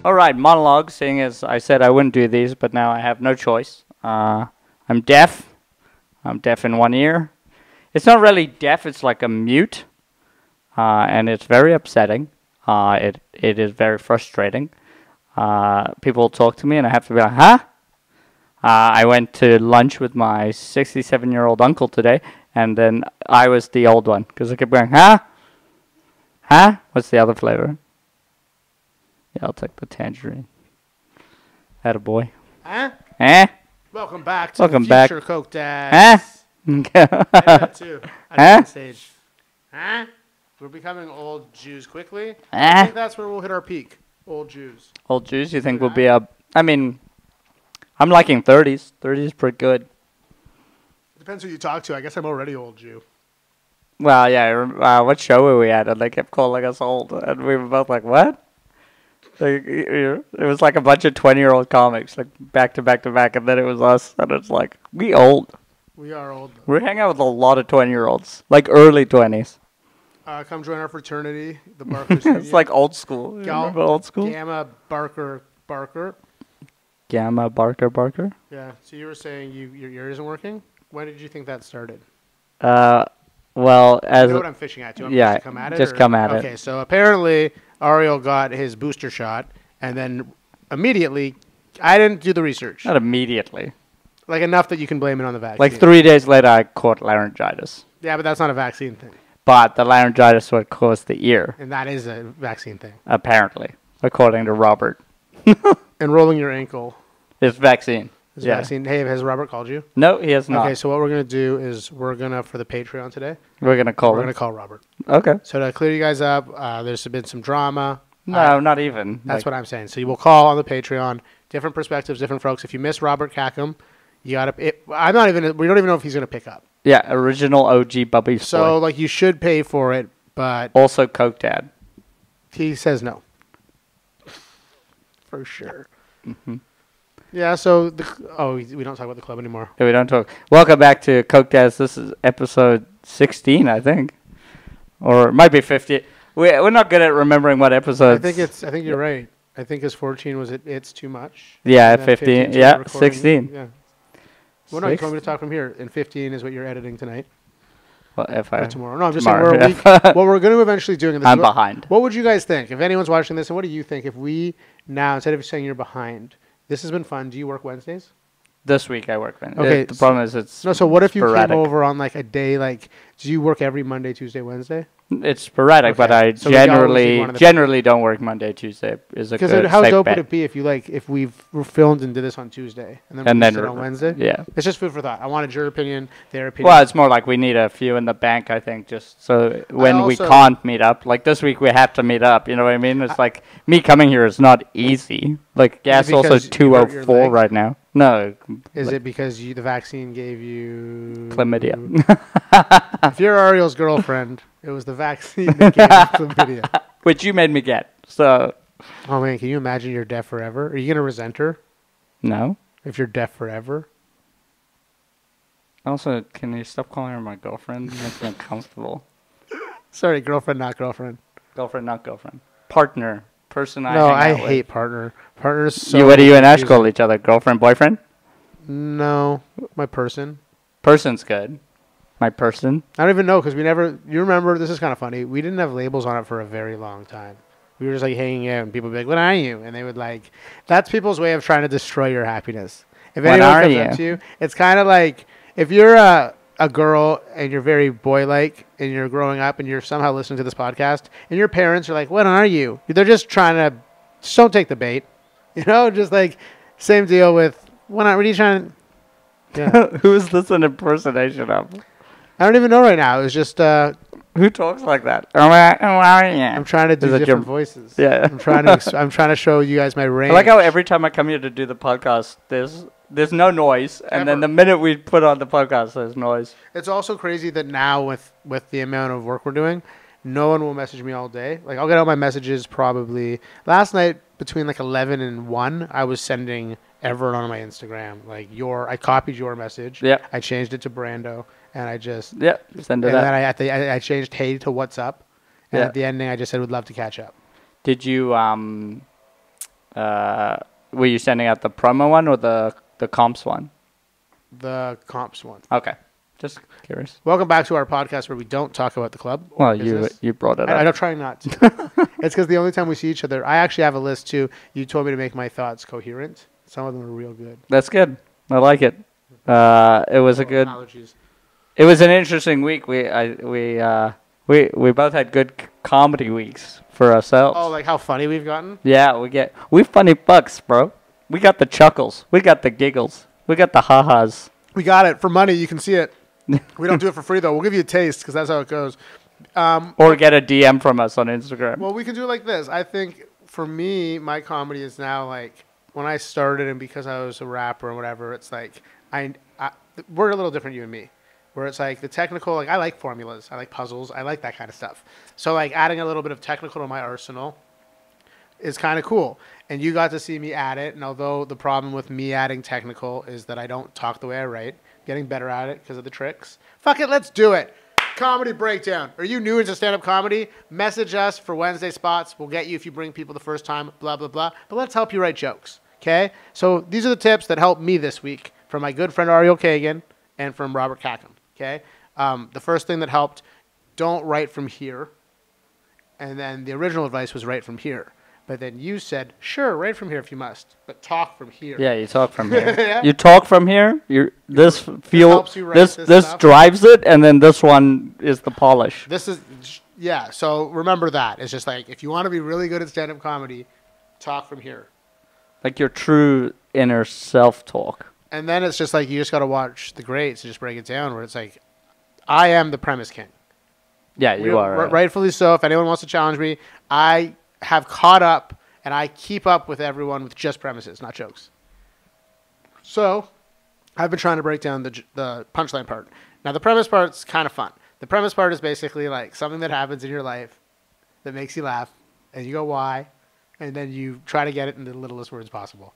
All right, monologue, seeing as I said I wouldn't do these, but now I have no choice. I'm deaf. I'm deaf in one ear. It's not really deaf, it's like a mute. And it's very upsetting. It is very frustrating. People talk to me and I have to be like, huh? I went to lunch with my 67-year-old uncle today, and then I was the old one, because I kept going, huh? Huh? What's the other flavor? Yeah, I'll take the tangerine. Attaboy. Huh? Eh? Welcome back to Welcome the future back. Coke Dad. Huh? That too. Huh? Stage. Huh? We're becoming old Jews quickly. I Eh? think that's where we'll hit our peak. Old Jews. Old Jews, you think will be a... I mean, I'm liking 30s. 30s is pretty good. Depends who you talk to. I guess I'm already old Jew. Well, yeah, what show were we at? And they kept calling us old. And we were both like, what? Like, it was like a bunch of 20-year-old comics, like back to back to back. And then it was us. And it's like, we old. We are old. We hang out with a lot of 20-year-olds. Like early 20s. Come join our fraternity, the Barker It's like old school. You remember old school? Gamma Barker. Gamma Barker. Yeah. So you were saying your ear isn't working? When did you think that started? Well, as... You know what I'm fishing at? Do you want me yeah, to come at it? just come at it. Okay, so apparently Ariel got his booster shot, and then immediately, I didn't do the research. Not immediately. Like enough that you can blame it on the vaccine. Like 3 days later, I caught laryngitis. Yeah, but that's not a vaccine thing. But the laryngitis would cause the ear, And that is a vaccine thing. apparently, according to Robert. And rolling your ankle It's vaccine. is Yeah. vaccine. Hey, has Robert called you? No, he has not. Okay, so what we're going to do is we're going to, for the Patreon today, We're going to call we're him. going to call Robert. Okay. So to clear you guys up, there's been some drama. No, not even. That's what I'm saying. So you will call on the Patreon, different perspectives, different folks. If you miss Robert Cackham, you got to, we don't even know if he's going to pick up. Yeah, original OG Bubby So, like, you should pay for it, but also Coke Dad. he says no. For sure. Mm-hmm. Yeah, so, we don't talk about the club anymore. Yeah, we don't talk. Welcome back to Coke Dads. This is episode 16, I think. Or it might be 50. We're not good at remembering what episodes. I think you're right. I think his 14 was It's Too Much. Yeah, And then 15. 's Yeah, recording. 16. Yeah. Well, no, you told me to talk from here. And 15 is what you're editing tonight. Well, if Or I, tomorrow. No, I'm just tomorrow, saying yeah. what we're going to eventually do. And this I'm is what, behind. What would you guys think? If anyone's watching this, and what do you think if we now, instead of saying you're behind, this has been fun. Do you work Wednesdays? This week I work, man. Okay, The problem is it's No, so what if you sporadic. came over on like a day, like, do you work every Monday, Tuesday, Wednesday? It's sporadic, but Okay. I So we always need one of the- generally don't work Monday, Tuesday. Is a Because good how safe dope bet. would it be if you if we filmed and did this on Tuesday and then released it on Wednesday? Yeah. It's just food for thought. I wanted your opinion, their opinion. Well, it's more like we need a few in the bank, I think, just so when we also- can't meet up. Like this week, we have to meet up. You know what I mean? It's like me coming here is not easy. Like gas it also because you hurt your 204 leg? right now. No. Is like it because the vaccine gave you chlamydia? If you're Ariel's girlfriend, it was the vaccine that gave you chlamydia. Which you made me get. So Oh man, can you imagine you're deaf forever? Are you gonna resent her no. if you're deaf forever? Also, can you stop calling her my girlfriend? It makes me uncomfortable. Sorry, girlfriend, not girlfriend. Girlfriend, not girlfriend. Partner. Person I No, hang I out with. hate partner. Partner's so. What do you and Ash confusing. call each other? Girlfriend, boyfriend? No, my person. Person's good. My person. I don't even know because we never. You remember? This is kind of funny. We didn't have labels on it for a very long time. We were just like hanging out, and people would be like, "What are you?" And they would like. That's people's way of trying to destroy your happiness. If What anyone are comes you? up to you, it's kind of like if you're a girl and you're very boy-like and you're growing up and you're somehow listening to this podcast and your parents are like, "What are you?" They're just trying to. Just don't take the bait. You know, just like same deal with what are you trying to. Yeah. Who is this an impersonation of? I don't even know right now. It's just Who talks like that? I'm trying to do Is it different your- voices. Yeah. I'm trying to show you guys my range. I like how every time I come here to do the podcast, there's no noise, and then Ever. the minute we put on the podcast, there's noise. It's also crazy that now with the amount of work we're doing, no one will message me all day. Like I'll get all my messages probably last night between like 11 and 1. I was sending everyone on my Instagram like I copied your message. Yeah. I changed it to Brando. And I just Yeah, send it and up. then I changed hey to what's up, and Yeah. at the ending I just said would love to catch up. Did you Were you sending out the promo one or the comps one? The comps one. Okay, just curious. Welcome back to our podcast where we don't talk about the club. Well, you brought it up. I don't try not to. It's because the only time we see each other, I actually have a list too. You told me to make my thoughts coherent. Some of them are real good. That's good. I like it. It was a good. Allergies. It was an interesting week. We both had good comedy weeks for ourselves. Oh, like how funny we've gotten? Yeah, we funny bucks, bro. We got the chuckles. We got the giggles. We got the ha-has. We got it for money. You can see it. We don't do it for free though. We'll give you a taste because that's how it goes. Or get a DM from us on Instagram. Well, we can do it like this. I think for me, my comedy is now like when I started and because I was a rapper or whatever, it's like we're a little different, you and me. Where it's like the technical, like I like formulas, I like puzzles, I like that kind of stuff. So like adding a little bit of technical to my arsenal is kind of cool. And you got to see me add it. And although the problem with me adding technical is that I don't talk the way I write, getting better at it because of the tricks. Fuck it, let's do it. Comedy breakdown. Are you new into stand-up comedy? Message us for Wednesday spots. We'll get you if you bring people the first time, blah, blah, blah. But let's help you write jokes, okay? So these are the tips that helped me this week from my good friend Ariel Kagan and from Robert Cackham, okay? The first thing that helped, don't write from here. And then the original advice was write from here. But then you said, sure, write from here if you must, but talk from here. Yeah, you talk from here. Yeah. You talk from here. This stuff. drives it, and then this one is the polish. Yeah. So remember that. It's just like if you want to be really good at stand-up comedy, talk from here. Like your true inner self-talk. And then it's just like you just got to watch the greats and just break it down. Where it's like, I am the premise king. Yeah, you are. Rightfully so. If anyone wants to challenge me, I have caught up and I keep up with everyone with just premises, not jokes. So I've been trying to break down the punchline part. Now the premise part's kind of fun. The premise part is basically like something that happens in your life that makes you laugh and you go, why? And then you try to get it in the littlest words possible.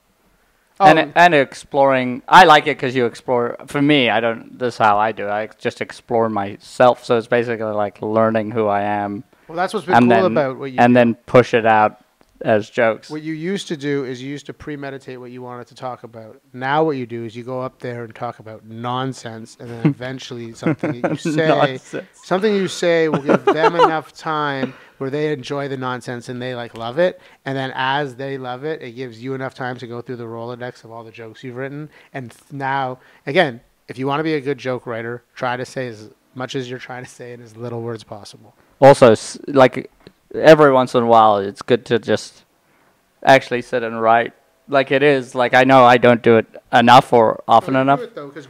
Oh, and exploring. I like it because you explore. For me, I don't. This is how I do it. I just explore myself. So it's basically like learning who I am. Well, that's what's been cool about what you do. And then push it out as jokes. What you used to do is you used to premeditate what you wanted to talk about. Now what you do is you go up there and talk about nonsense, and then eventually something that you say will give them enough time where they enjoy the nonsense and they like love it. And then as they love it, it gives you enough time to go through the Rolodex of all the jokes you've written. And now, again, if you want to be a good joke writer, try to say as much as you're trying to say in as little words possible. Also, like every once in a while, it's good to just actually sit and write. Like it is. Like I know I don't do it enough or often enough. Do it though, because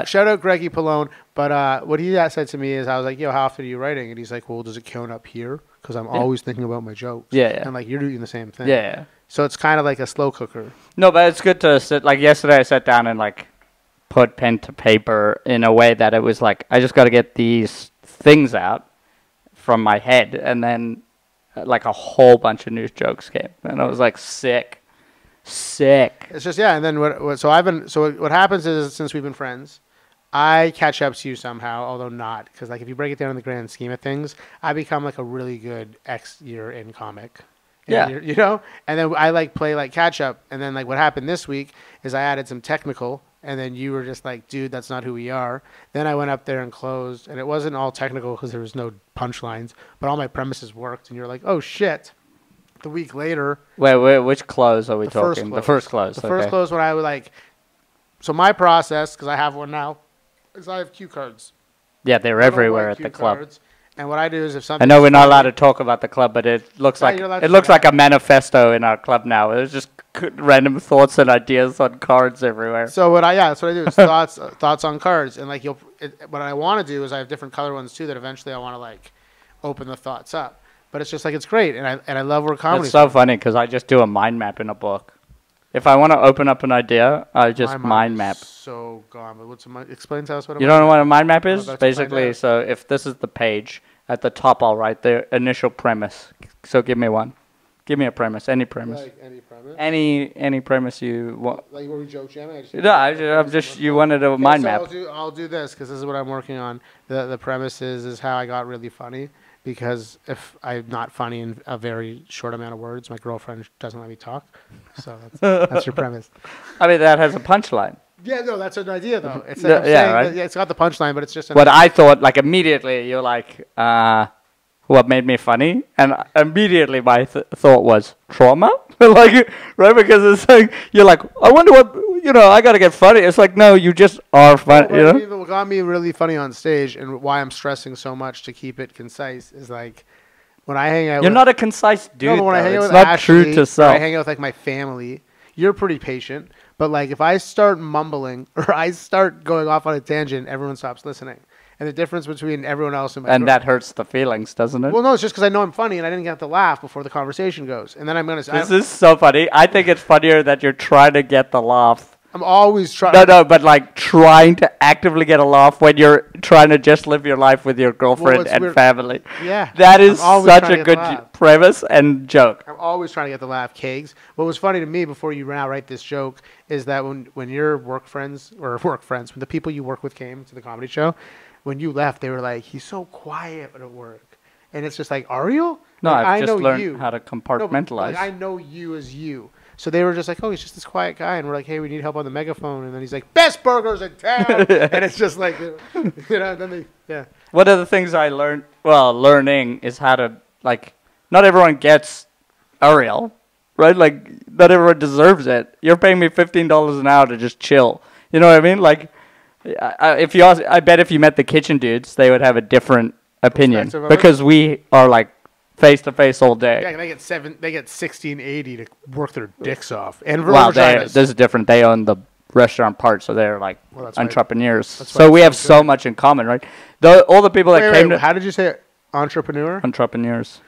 shout out Greggy Pallone. But what he said to me is, I was like, "Yo, how often are you writing?" And he's like, "Well, does it count up here? Because I'm always thinking about my jokes." Yeah. And like you're doing the same thing. Yeah. So it's kind of like a slow cooker. No, but it's good to sit. Like yesterday, I sat down and like put pen to paper in a way that it was like I just got to get these things out from my head, and then like a whole bunch of news jokes came, and I was like sick. It's just and then what happens is, since we've been friends, I catch up to you somehow, although not, because like if you break it down in the grand scheme of things, I become like a really good X year in comic. Yeah. You know, and then I like play like catch up, and then like what happened this week is I added some technical. And then you were just like, dude, that's not who we are. Then I went up there and closed. And it wasn't all technical because there was no punchlines. But all my premises worked. And you're like, oh, shit. The week later. Wait, which close are we talking? The first close. The first close when I would like. So my process, because I have one now, is I have cue cards. Yeah, they're everywhere at the club. Cards. And what I do is if something. I know we're not allowed to talk about the club, but it looks like a manifesto in our club now. It's just random thoughts and ideas on cards everywhere. So that's what I do is thoughts on cards, and like what I want to do is I have different color ones too that eventually I want to like open the thoughts up. But it's just like it's great, and I love where comedy. It's so funny because I just do a mind map in a book. If I want to open up an idea, I just mind map. So gone. But explain to us what. You don't know what a mind map is? Basically, so if this is the page, at the top I'll write the initial premise. So give me one. Give me a premise. Any premise. Like any premise. Any premise you want. Like were we joke jamming? I'm just you wanted a mind map. I'll do this because this is what I'm working on. The premise is how I got really funny. because if I'm not funny in a very short amount of words, my girlfriend doesn't let me talk. So that's your premise. I mean, that has a punchline. Yeah, no, that's an idea though. It's Yeah, like I'm saying right. that, it's got the punchline, but it's just an What I thought, like immediately, you're like, what made me funny? And immediately my thought was trauma. Like, right? Because it's like, you're like, I wonder what, I got to get funny. It's like, no, you just are funny, What got me really funny on stage and why I'm stressing so much to keep it concise is like, when I hang out You're not a concise dude, no, but when I hang out it's with not Ashley, true to or self. I hang out with like my family, you're pretty patient. But like if I start mumbling or I start going off on a tangent, everyone stops listening. And the difference between everyone else and my And that hurts the feelings, doesn't it? well, no, it's just because I know I'm funny and I didn't get to laugh before the conversation goes. And then I'm going to This is so funny. I think it's funnier that you're trying to get the laugh. I'm always trying. No, but like trying to actively get a laugh when you're trying to just live your life with your girlfriend and weird. family. Yeah. That is I'm always such trying a to get good the laugh. premise and joke. I'm always trying to get the laugh, Kegs. What was funny to me before you now write this joke is that when your when the people you work with came to the comedy show, when you left, they were like, he's so quiet at work. And it's just like, Ariel? No, Like, I've I just know learned you. how to No, compartmentalize. but, like, I know you as you. So they were just like, oh, he's just this quiet guy. And we're like, hey, we need help on the megaphone. And then he's like, best burgers in town. And it's just like, then they, yeah. One of the things I learned, learning is how to, like, not everyone gets Ariel, right? Like, not everyone deserves it. You're paying me $15 an hour to just chill. You know what I mean? Like, if you ask, I bet if you met the kitchen dudes, they would have a different opinion Perspective of because we are like face to face all day. Yeah, they get $16.80 to work their dicks off. And Wow, vaginas. this is different. They own the restaurant part, so they're like Well, that's why- entrepreneurs. that's why So it's we so have so good. much in common, right? All the people that came to how did you say it? Entrepreneur? entrepreneurs.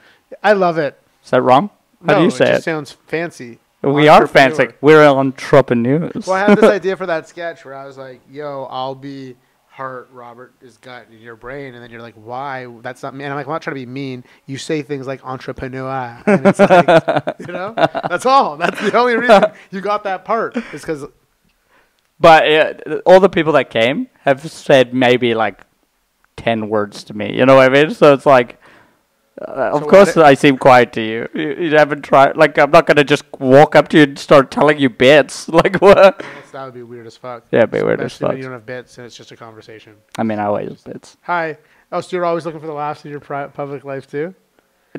I love it. Is that wrong? How do you say it? it? Just sounds fancy. We are fancy. Entrepreneur. We're entrepreneurs. Well, I had this idea for that sketch where I was like, yo, I'll be heart, Robert is gut in your brain. And then you're like, why? That's not me. And I'm like, I'm not trying to be mean. You say things like entrepreneur. And it's like, that's all. That's the only reason you got that part is because. But all the people that came have said maybe like 10 words to me. You know what I mean? So it's like, of course I seem quiet to you. You haven't tried. Like, I'm not going to just walk up to you and start telling you bits. Like, what? That would be weird as fuck. Yeah, it'd be weird as Especially when fuck. you don't have bits and it's just a conversation. I mean, I always bits. Hi. Oh, so you're always looking for the laughs in your public life too?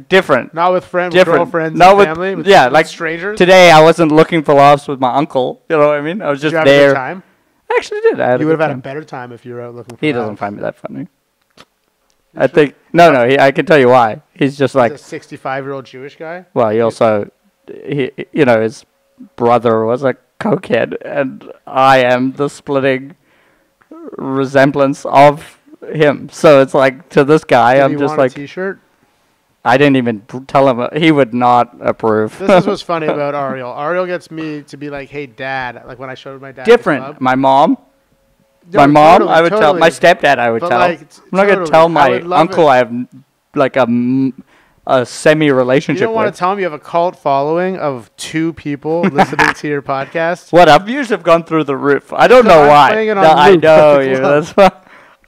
Different. Not with friends, with Different. girlfriends, No, and with- family? With, yeah, with like strangers? Today, I wasn't looking for laughs with my uncle. You know what I mean? I was Did just you have there. a good time? I actually did. I had You a would good have had a time. better time if you were out looking for He laughs. doesn't find me that funny. I think no. I can tell you why. He's just like, He's a 65-year-old Jewish guy? well, he also, his brother was a cokehead, and I am the splitting resemblance of him. So it's like to this guy, Did I'm he just want like, a T-shirt? I didn't even tell him. He would not approve. This is what's funny about Ariel. Ariel gets me to be like, hey, Dad. Like when I showed my dad the Different. club. My mom. No, My mom, totally, I would tell. totally. My stepdad, I would But, tell. like, I'm not gonna totally. tell I my would love uncle it. I have like a semi You relationship don't want with. to tell me you have a cult following of 2 people listening to your podcast? What our views have gone through the roof. I don't Because know I'm why. playing it on No, I loop know at the you. club. That's why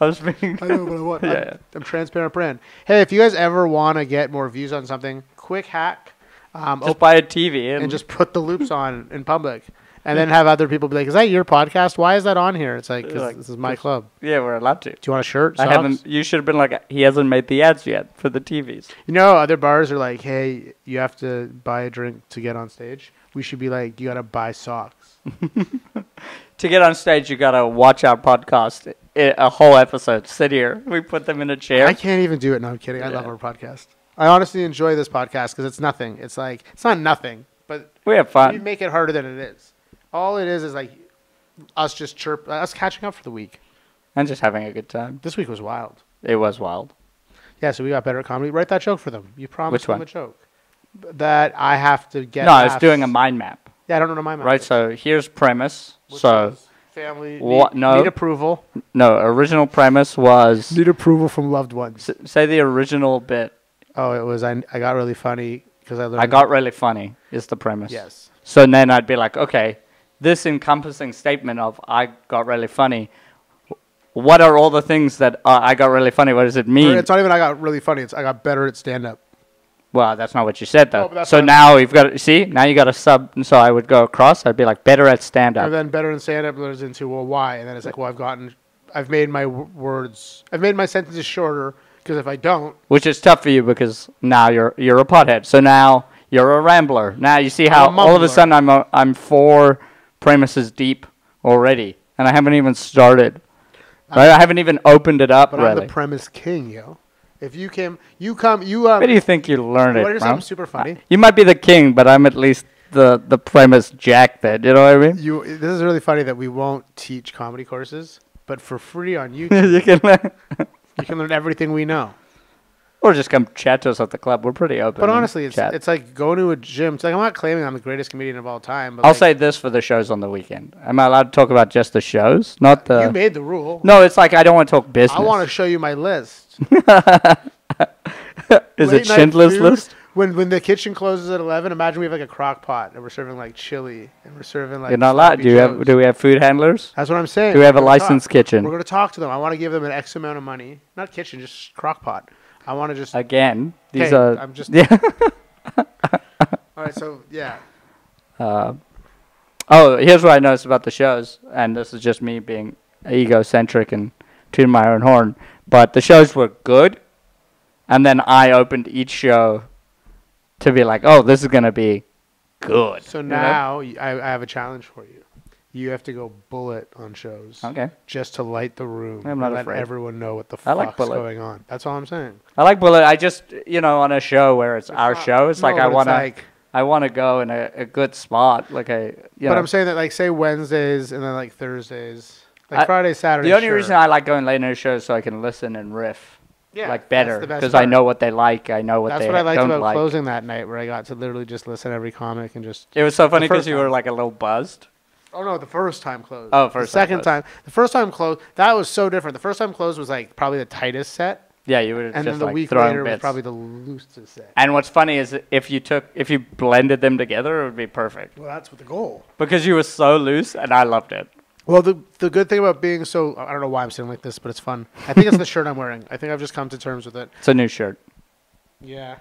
I was being. I know, but I want. Yeah. I'm transparent brand. Hey, if you guys ever want to get more views on something, quick hack. Just buy a TV and just put the loops on in public. And then have other people be like, is that your podcast? Why is that on here? It's like, 'cause Like, this is my club. yeah, we're allowed to. Do you want a shirt? I Socks? haven't. You should have been like, he hasn't made the ads yet for the TVs. You know, other bars are like, hey, you have to buy a drink to get on stage. We should be like, you got to buy socks. To get on stage, you gotta watch our podcast, a whole episode. Sit here. We put them in a chair. I can't even do it. No, I'm kidding. I love our podcast. I honestly enjoy this podcast because it's nothing. It's like, it's not nothing, but We have you fun. make it harder than it is. All it is like us just us catching up for the week. And just having a good time. This week was wild. It was wild. Yeah, so we got better at comedy. Write that joke for them. You promised Which them one? a joke. That I have to get. No, I was laughs. doing a mind map. Yeah, I don't know my mind. Right, so here's premise. Which So, was family What- need, no. need approval. no, original premise was, Need approval from loved ones. say the original bit. Oh, it was I got really funny because I learned. I got really funny, is the premise. Yes. So then I'd be like, okay, this encompassing statement of I got really funny, what are all the things that I got really funny? What does it mean? It's not even I got really funny. It's I got better at stand-up. Well, that's not what you said, though. No, so now you've got to, see, now you got to sub, so I would go across. I'd be like, better at stand-up. And then better at stand-up goes into, well, why? And then it's like, well, I've made my I've made my sentences shorter, because if I don't. Which is tough for you, because now you're a pothead. So now you're a rambler. Now you see how all of a sudden I'm 4 premises deep already, and I haven't even started. Right? I haven't even opened it up, but really. I'm the premise king, yo. If you Where do you think you learned it from? Something super funny. You might be the king, but I'm at least the premise jack then. You know what I mean? This is really funny that we won't teach comedy courses, but for free on YouTube, you can learn everything we know. Or just come chat to us at the club. We're pretty open. But honestly, it's like going to a gym. It's like, I'm not claiming I'm the greatest comedian of all time. But I'll say this for the shows on the weekend. Am I allowed to talk about just the shows? Not the... You made the rule. No, it's like I don't want to talk business. I want to show you my list. Is it Schindler's List? When the kitchen closes at 11, imagine we have like a crock pot and we're serving like chili and we're serving like... You're not allowed. Do we have food handlers? That's what I'm saying. Do we have a licensed kitchen? We're going to talk to them. I want to give them an X amount of money. Not kitchen, just crock pot. I want to just... Again, these are... I'm just... Yeah. All right, so, yeah. Here's what I noticed about the shows, and this is just me being egocentric and tooting my own horn, but the shows were good, and then I opened each show to be like, oh, this is going to be good. So now I have a challenge for you. You have to go bullet on shows. Okay. Just to light the room. I'm not and afraid. Let everyone know what the fuck's going on. That's all I'm saying. I like bullet. I just, on a show where it's our show, it's like I want to go in a good spot. Like But I'm saying that, like, say Wednesdays and then, like, Thursdays. Like Friday, Saturday. The only reason I like going late in a show is so I can listen and riff. Yeah, like better, because I know what they like. I know what they don't like. That's what I liked about closing that night, where I got to literally just listen to every comic and just... It was so funny because you were like a little buzzed. Oh, no, the first time closed. Oh, first time. The second time. The first time closed, that was so different. The first time closed was like probably the tightest set. Yeah, you would have just like And then the week later was probably the loosest set. And what's funny is if you blended them together, it would be perfect. Well, that's what the goal. Because you were so loose, and I loved it. Well, the good thing about being so... I don't know why I'm sitting like this, but it's fun. I think it's the shirt I'm wearing. I think I've just come to terms with it. It's a new shirt. Yeah.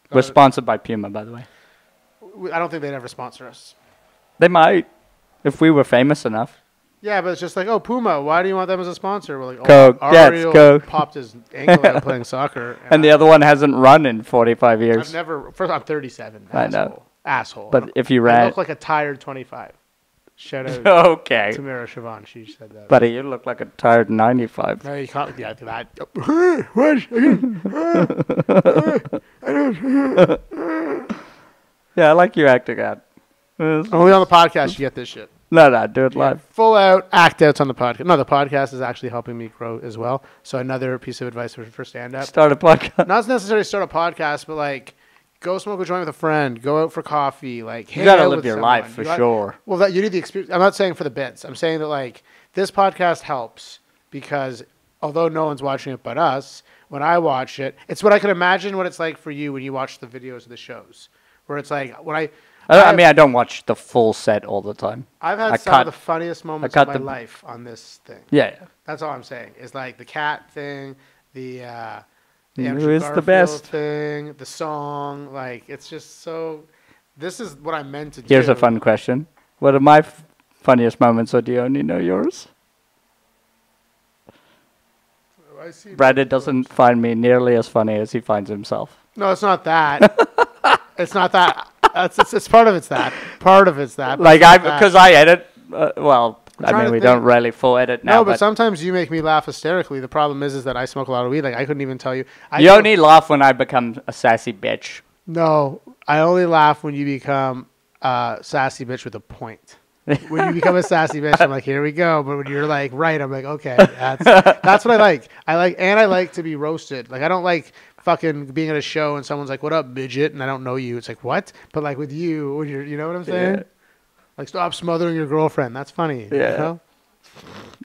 We're sponsored by Puma, by the way. I don't think they'd ever sponsor us. They might, if we were famous enough. Yeah, but it's just like, oh, Puma, why do you want them as a sponsor? We're like, Coke. Ariel Coke. Popped his ankle out playing soccer. And the other one hasn't run in 45 years. I'm 37. I know. Asshole. But if you ran... I look like a tired 25. Shout out okay. to Mira Siobhan. She said that. Buddy, you look like a tired 95. No, you can't. Yeah, that. What? Yeah, I like you acting out. Only on the podcast you get this shit. No, do it live. Full out act outs on the podcast. No, the podcast is actually helping me grow as well. So another piece of advice for stand-up. Start a podcast. Not necessarily start a podcast, but like... Go smoke a joint with a friend. Go out for coffee. Like, you gotta live your life for sure. Well, you need the experience. I'm not saying for the bits. I'm saying that like this podcast helps because although no one's watching it but us, when I watch it, it's what I can imagine what it's like for you when you watch the videos of the shows. Where it's like when I don't watch the full set all the time. I've had some of the funniest moments of my life on this thing. Yeah. That's all I'm saying. It's like the cat thing, the Who is the best thing, the song, like it's just so. This is what I meant to do. Here's a fun question: what are my funniest moments, or do you only know yours? Brando doesn't find me nearly as funny as he finds himself. No, it's not that. It's not that. It's part of it's that. Part of it's that. Like because I edit. We don't really full edit now. No, but sometimes you make me laugh hysterically. The problem is that I smoke a lot of weed. Like I couldn't even tell you. You only laugh when I become a sassy bitch. No, I only laugh when you become a sassy bitch with a point. When you become a sassy bitch, I'm like, here we go. But when you're like, right, I'm like, okay, that's what I like. I like to be roasted. Like I don't like fucking being at a show and someone's like, what up, midget? And I don't know you. It's like, what? But like with you, when you know what I'm saying? Yeah. Like, stop smothering your girlfriend. That's funny. Yeah. You know?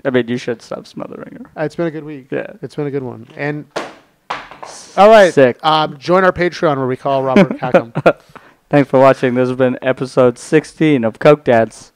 I mean, you should stop smothering her. It's been a good week. Yeah. It's been a good one. And, all right. Sick. Join our Patreon where we call Robert Hackham. Thanks for watching. This has been episode 16 of Coke Dads.